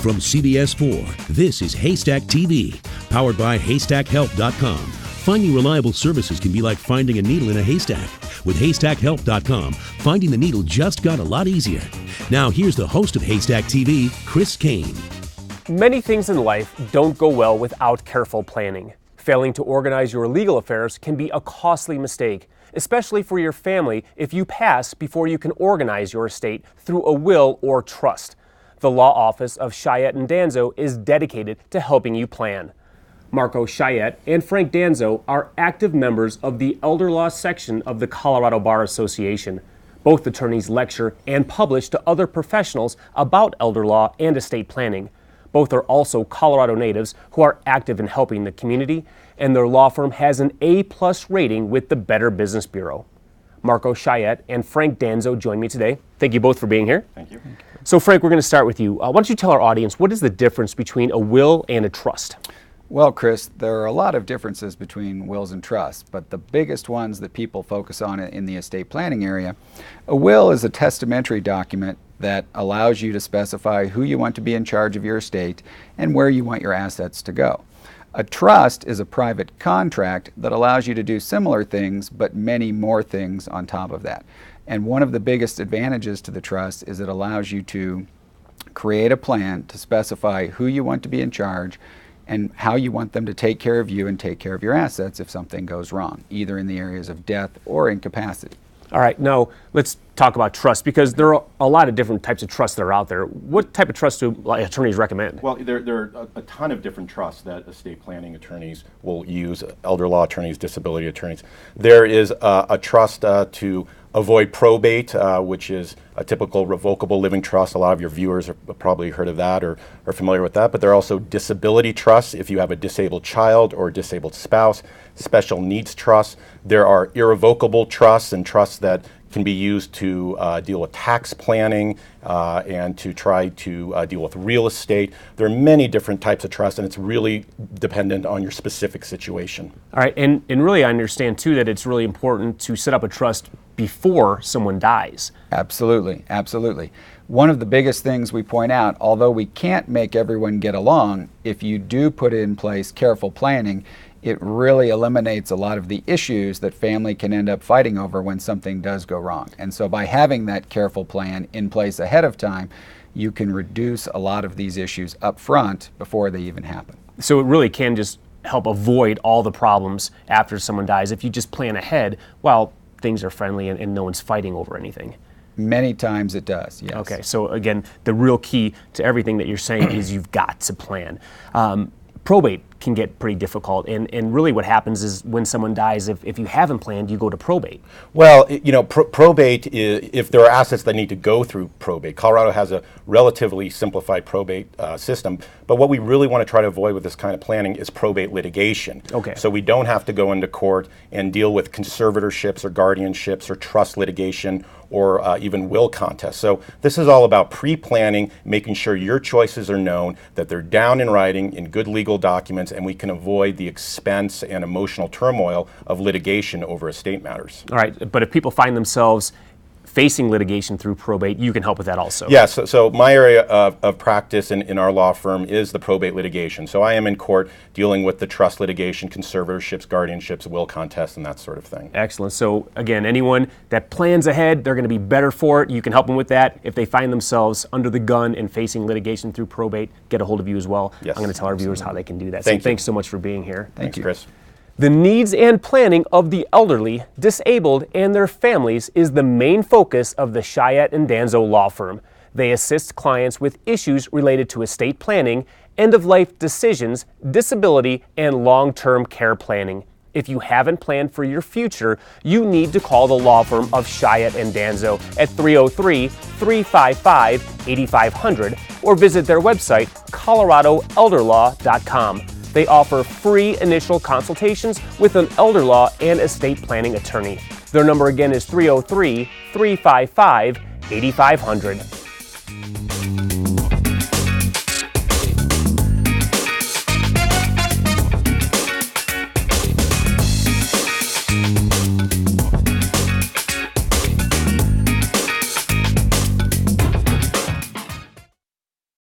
From CBS4, this is Haystack TV, powered by HaystackHealth.com. Finding reliable services can be like finding a needle in a haystack. With HaystackHealth.com, finding the needle just got a lot easier. Now here's the host of Haystack TV, Chris Kane. Many things in life don't go well without careful planning. Failing to organize your legal affairs can be a costly mistake, especially for your family if you pass before you can organize your estate through a will or trust. The law office of Chayet Danzo is dedicated to helping you plan. Marco Chayet and Frank Danzo are active members of the Elder Law section of the Colorado Bar Association. Both attorneys lecture and publish to other professionals about elder law and estate planning. Both are also Colorado natives who are active in helping the community, and their law firm has an A+ rating with the Better Business Bureau. Marco Chayet and Frank Danzo join me today. Thank you both for being here. Thank you. So Frank, we're going to start with you. Why don't you tell our audience, what is the difference between a will and a trust? Well, Chris, there are a lot of differences between wills and trusts, but the biggest ones that people focus on in the estate planning area, a will is a testamentary document that allows you to specify who you want to be in charge of your estate and where you want your assets to go. A trust is a private contract that allows you to do similar things, but many more things on top of that. And one of the biggest advantages to the trust is it allows you to create a plan to specify who you want to be in charge and how you want them to take care of you and take care of your assets if something goes wrong, either in the areas of death or incapacity. All right, now let's talk about trust, because there are a lot of different types of trusts that are out there. What type of trust do attorneys recommend? Well, there are a ton of different trusts that estate planning attorneys will use, elder law attorneys, disability attorneys. There is a trust to avoid probate, which is a typical revocable living trust. A lot of your viewers have probably heard of that or are familiar with that. But there are also disability trusts if you have a disabled child or a disabled spouse, special needs trusts. There are irrevocable trusts and trusts that can be used to deal with tax planning and to try to deal with real estate. There are many different types of trusts, and it's really dependent on your specific situation. All right, and really I understand too that it's really important to set up a trust before someone dies. Absolutely, absolutely. One of the biggest things we point out, although we can't make everyone get along, if you do put in place careful planning, it really eliminates a lot of the issues that family can end up fighting over when something does go wrong. And so by having that careful plan in place ahead of time, you can reduce a lot of these issues up front before they even happen. So it really can just help avoid all the problems after someone dies if you just plan ahead while things are friendly and no one's fighting over anything. Many times it does, yes. Okay, so again, the real key to everything that you're saying is you've got to plan. Probate can get pretty difficult, and really what happens is when someone dies, if you haven't planned, you go to probate. Well, you know, probate, if there are assets that need to go through probate, Colorado has a relatively simplified probate system, but what we really want to try to avoid with this kind of planning is probate litigation. Okay. So we don't have to go into court and deal with conservatorships or guardianships or trust litigation or even will contests. So this is all about pre-planning, making sure your choices are known, that they're down in writing in good legal documents, and we can avoid the expense and emotional turmoil of litigation over estate matters. All right, but if people find themselves facing litigation through probate, you can help with that also. Yes, so my area of practice in our law firm is the probate litigation. So I am in court dealing with the trust litigation, conservatorships, guardianships, will contests, and that sort of thing. Excellent. So again, anyone that plans ahead, they're going to be better for it. You can help them with that. If they find themselves under the gun and facing litigation through probate, get a hold of you as well. Yes. I'm going to tell our viewers how they can do that. Thanks so much for being here. Thanks, Chris. The needs and planning of the elderly, disabled, and their families is the main focus of the Chayet Danzo law firm. They assist clients with issues related to estate planning, end-of-life decisions, disability, and long-term care planning. If you haven't planned for your future, you need to call the law firm of Chayet Danzo at 303-355-8500 or visit their website, coloradoelderlaw.com. They offer free initial consultations with an elder law and estate planning attorney. Their number again is 303-355-8500.